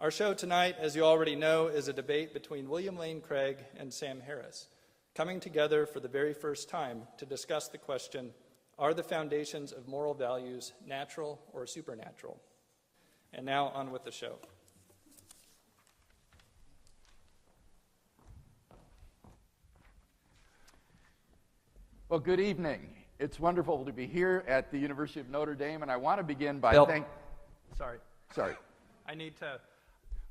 Our show tonight, as you already know, is a debate between William Lane Craig and Sam Harris, coming together for the very first time to discuss the question, are the foundations of moral values natural or supernatural? And now on with the show. Well, good evening. It's wonderful to be here at the University of Notre Dame, and I want to begin by Sorry.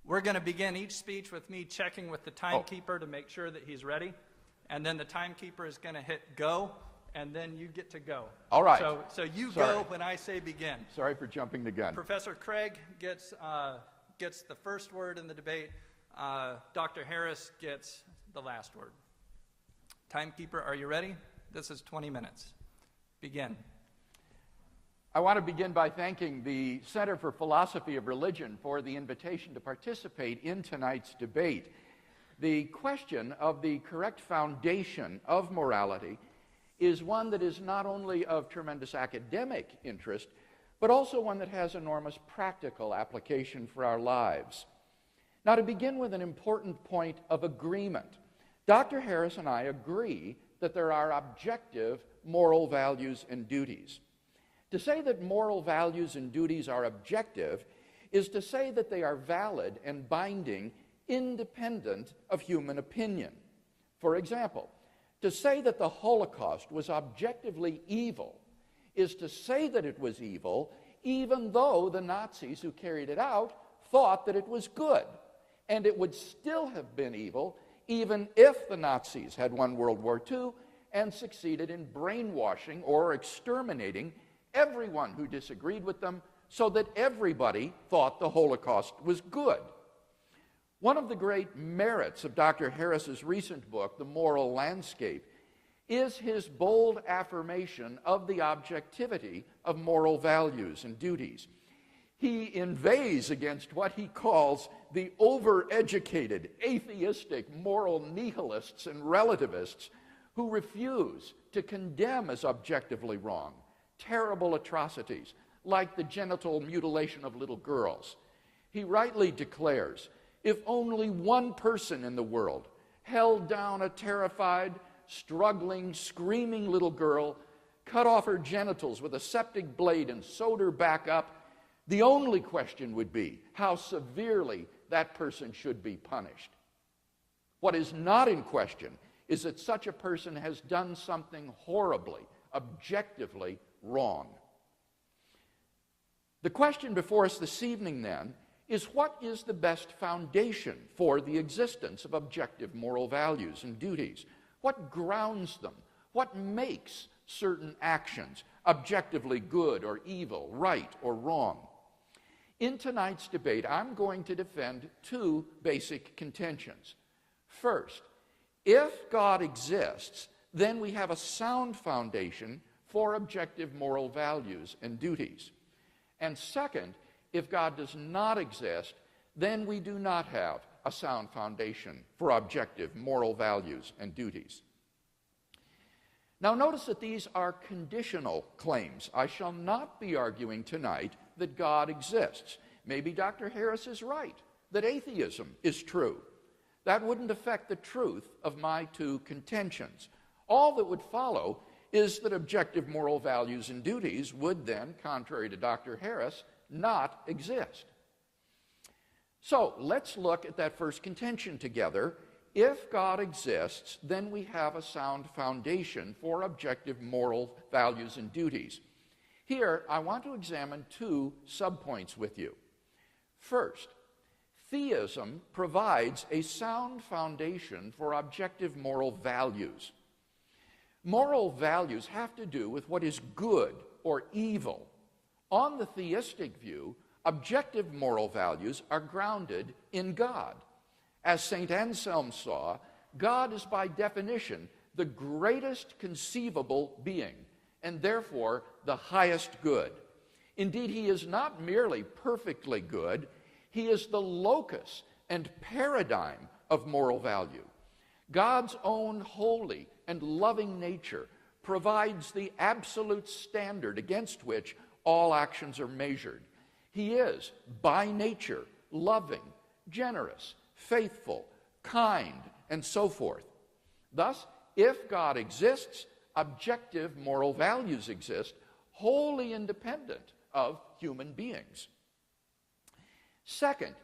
We're going to begin each speech with me checking with the timekeeper to make sure that he's ready, and then the timekeeper is going to hit go, and then you get to go. All right. So you go when I say begin. Sorry for jumping the gun. Professor Craig gets the first word in the debate. Dr. Harris gets the last word. Timekeeper, are you ready? This is 20 minutes. Begin. I want to begin by thanking the Center for Philosophy of Religion for the invitation to participate in tonight's debate. The question of the correct foundation of morality is one that is not only of tremendous academic interest, but also one that has enormous practical application for our lives. Now, to begin with an important point of agreement, Dr. Harris and I agree that there are objective moral values and duties. To say that moral values and duties are objective is to say that they are valid and binding independent of human opinion. For example, to say that the Holocaust was objectively evil is to say that it was evil even though the Nazis who carried it out thought that it was good. And it would still have been evil even if the Nazis had won World War II and succeeded in brainwashing or exterminating everyone who disagreed with them so that everybody thought the Holocaust was good. One of the great merits of Dr. Harris's recent book, The Moral Landscape, is his bold affirmation of the objectivity of moral values and duties. He inveighs against what he calls the overeducated, atheistic, moral nihilists and relativists who refuse to condemn as objectively wrong terrible atrocities like the genital mutilation of little girls. He rightly declares, if only one person in the world held down a terrified, struggling, screaming little girl, cut off her genitals with a septic blade and sewed her back up, the only question would be how severely that person should be punished. What is not in question is that such a person has done something horribly, objectively wrong. The question before us this evening, then, is what is the best foundation for the existence of objective moral values and duties? What grounds them? What makes certain actions objectively good or evil, right or wrong? In tonight's debate, I'm going to defend two basic contentions. First, if God exists, then we have a sound foundation for objective moral values and duties. And second, if God does not exist, then we do not have a sound foundation for objective moral values and duties. Now notice that these are conditional claims. I shall not be arguing tonight that God exists. Maybe Dr. Harris is right, that atheism is true. That wouldn't affect the truth of my two contentions. All that would follow is that objective moral values and duties would then, contrary to Dr. Harris, not exist. So let's look at that first contention together. If God exists, then we have a sound foundation for objective moral values and duties. Here, I want to examine two subpoints with you. First, theism provides a sound foundation for objective moral values. Moral values have to do with what is good or evil. On the theistic view, objective moral values are grounded in God. As St. Anselm saw, God is by definition the greatest conceivable being, and therefore the highest good. Indeed, he is not merely perfectly good, he is the locus and paradigm of moral value. God's own holy and loving nature provides the absolute standard against which all actions are measured. He is, by nature, loving, generous, faithful, kind, and so forth. Thus, if God exists, objective moral values exist, wholly independent of human beings. Second,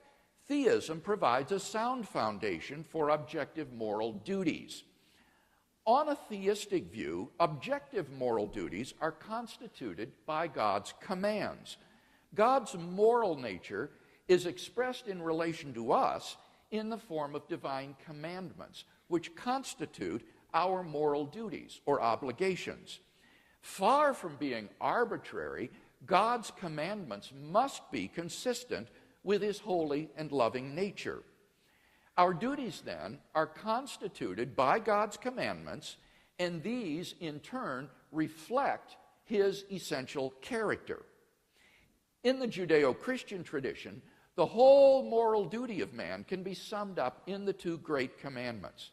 theism provides a sound foundation for objective moral duties. On a theistic view, objective moral duties are constituted by God's commands. God's moral nature is expressed in relation to us in the form of divine commandments, which constitute our moral duties or obligations. Far from being arbitrary, God's commandments must be consistent with his holy and loving nature. Our duties, then, are constituted by God's commandments, and these, in turn, reflect his essential character. In the Judeo-Christian tradition, the whole moral duty of man can be summed up in the two great commandments.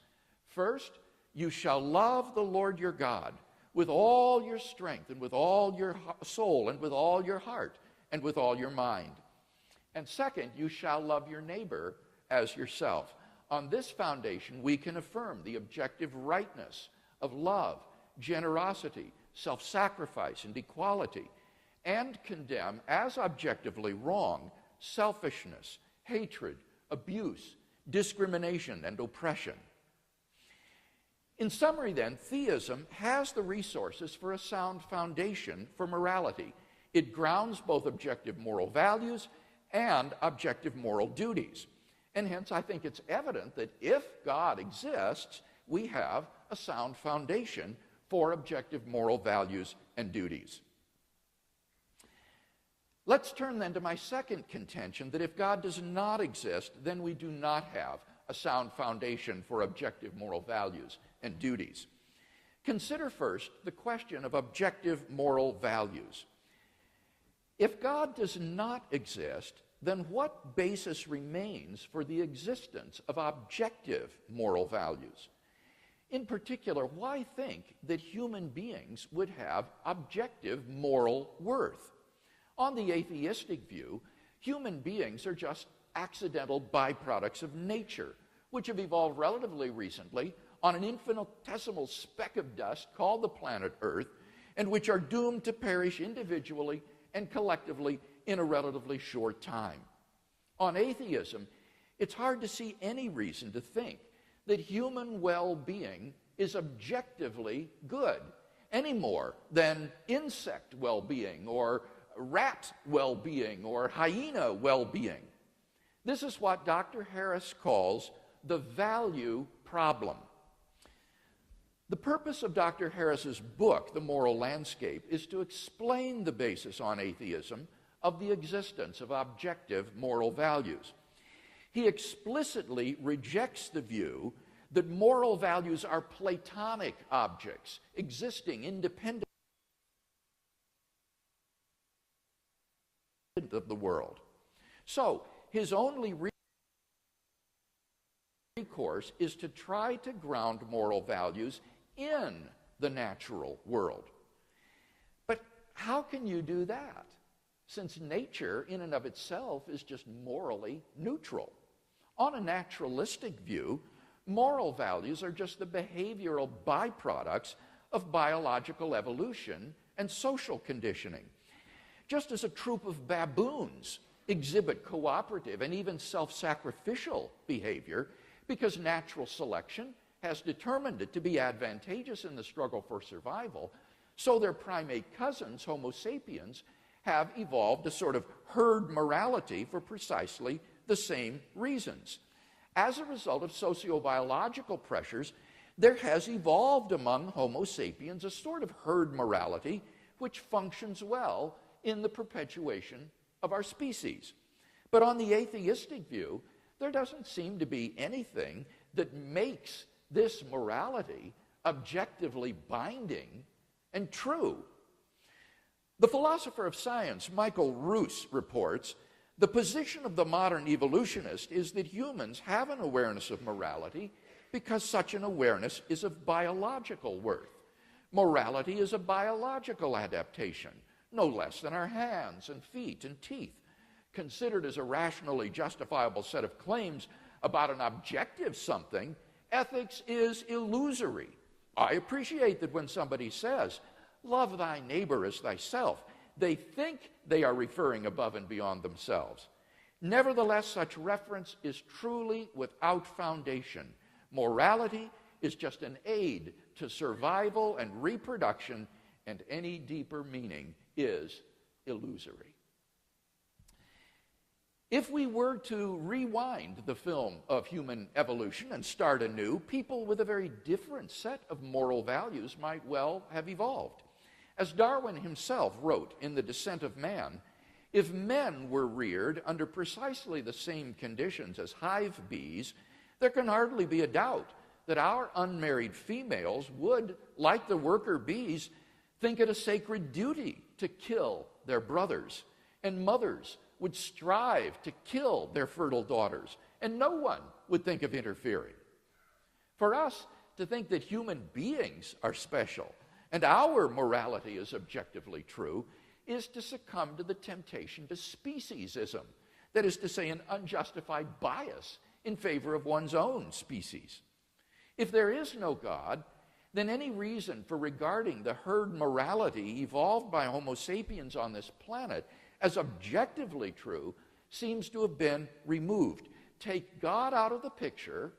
First, you shall love the Lord your God with all your strength and with all your soul and with all your heart and with all your mind. And second, you shall love your neighbor as yourself. On this foundation, we can affirm the objective rightness of love, generosity, self-sacrifice, and equality, and condemn as objectively wrong selfishness, hatred, abuse, discrimination, and oppression. In summary, then, theism has the resources for a sound foundation for morality. It grounds both objective moral values and objective moral duties. And hence, I think it's evident that if God exists, we have a sound foundation for objective moral values and duties. Let's turn then to my second contention, that if God does not exist, then we do not have a sound foundation for objective moral values and duties. Consider first the question of objective moral values. If God does not exist, then what basis remains for the existence of objective moral values? In particular, why think that human beings would have objective moral worth? On the atheistic view, human beings are just accidental byproducts of nature, which have evolved relatively recently on an infinitesimal speck of dust called the planet Earth, and which are doomed to perish individually and collectively in a relatively short time. On atheism, it's hard to see any reason to think that human well-being is objectively good, any more than insect well-being or rat well-being or hyena well-being. This is what Dr. Harris calls the value problem. The purpose of Dr. Harris's book, The Moral Landscape, is to explain the basis on atheism of the existence of objective moral values. He explicitly rejects the view that moral values are Platonic objects existing independent of the world. So, his only recourse is to try to ground moral values in the natural world. But how can you do that, since nature in and of itself is just morally neutral? On a naturalistic view, moral values are just the behavioral byproducts of biological evolution and social conditioning. Just as a troop of baboons exhibit cooperative and even self-sacrificial behavior because natural selection has determined it to be advantageous in the struggle for survival, so their primate cousins, Homo sapiens, have evolved a sort of herd morality for precisely the same reasons. As a result of sociobiological pressures, there has evolved among Homo sapiens a sort of herd morality which functions well in the perpetuation of our species. But on the atheistic view, there doesn't seem to be anything that makes this morality objectively binding and true. The philosopher of science, Michael Ruse, reports, the position of the modern evolutionist is that humans have an awareness of morality because such an awareness is of biological worth. Morality is a biological adaptation, no less than our hands and feet and teeth. considered as a rationally justifiable set of claims about an objective something, ethics is illusory. I appreciate that when somebody says, "Love thy neighbor as thyself," they think they are referring above and beyond themselves. Nevertheless, such reference is truly without foundation. Morality is just an aid to survival and reproduction, and any deeper meaning is illusory. If we were to rewind the film of human evolution and start anew, people with a very different set of moral values might well have evolved. As Darwin himself wrote in The Descent of Man, if men were reared under precisely the same conditions as hive bees, there can hardly be a doubt that our unmarried females would, like the worker bees, think it a sacred duty to kill their brothers, and mothers would strive to kill their fertile daughters, and no one would think of interfering. For us to think that human beings are special and our morality is objectively true is to succumb to the temptation to speciesism, that is to say, an unjustified bias in favor of one's own species. If there is no God, then any reason for regarding the herd morality evolved by Homo sapiens on this planet as objectively true seems to have been removed. Take God out of the picture,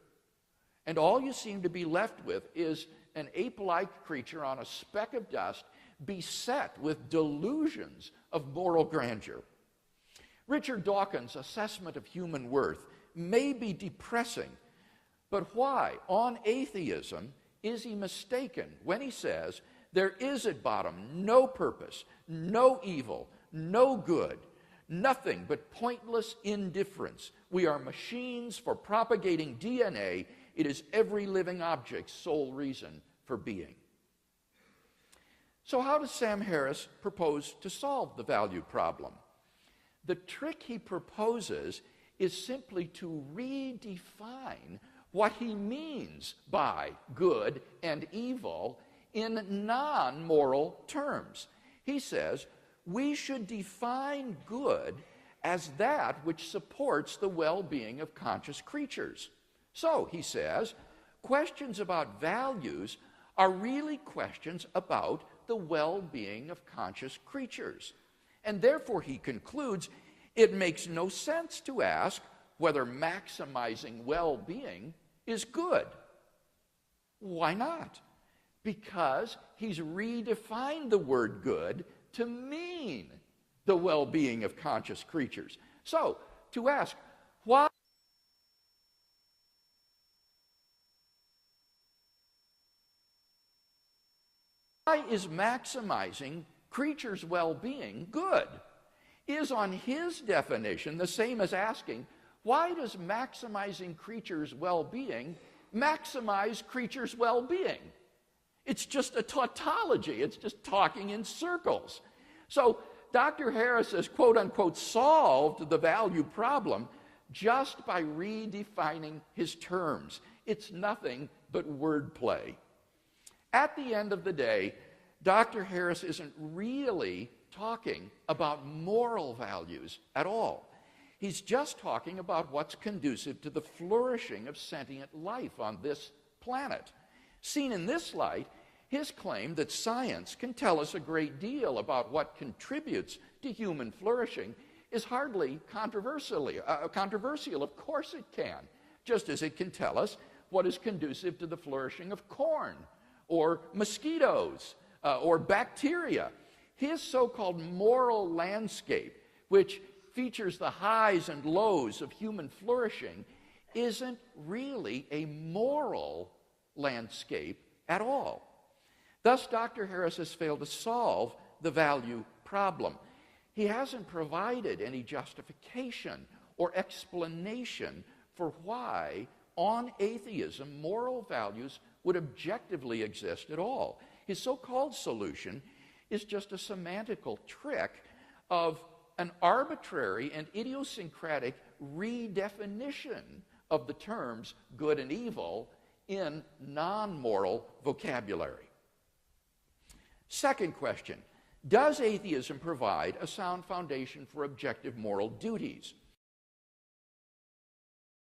and all you seem to be left with is an ape-like creature on a speck of dust beset with delusions of moral grandeur. Richard Dawkins' assessment of human worth may be depressing, but why, on atheism, is he mistaken when he says there is at bottom no purpose, no evil, no good, nothing but pointless indifference? We are machines for propagating DNA. It is every living object's sole reason for being. So how does Sam Harris propose to solve the value problem? The trick he proposes is simply to redefine what he means by good and evil in non-moral terms. He says, we should define good as that which supports the well-being of conscious creatures. So, he says, questions about values are really questions about the well-being of conscious creatures. And therefore, he concludes, it makes no sense to ask whether maximizing well-being is good. Why not? Because he's redefined the word good to mean the well-being of conscious creatures. So, to ask, why is maximizing creatures' well-being good? Is on his definition the same as asking, why does maximizing creatures' well-being maximize creatures' well-being? It's just a tautology. It's just talking in circles. So Dr. Harris has, quote-unquote, solved the value problem just by redefining his terms. It's nothing but wordplay. At the end of the day, Dr. Harris isn't really talking about moral values at all. He's just talking about what's conducive to the flourishing of sentient life on this planet. Seen in this light, his claim that science can tell us a great deal about what contributes to human flourishing is hardly controversial. Of course it can, just as it can tell us what is conducive to the flourishing of corn or mosquitoes or bacteria. His so-called moral landscape, which features the highs and lows of human flourishing, isn't really a moral landscape at all. Thus, Dr. Harris has failed to solve the value problem. He hasn't provided any justification or explanation for why, on atheism, moral values would objectively exist at all. His so-called solution is just a semantical trick of an arbitrary and idiosyncratic redefinition of the terms good and evil in non-moral vocabulary. Second question, Does atheism provide a sound foundation for objective moral duties?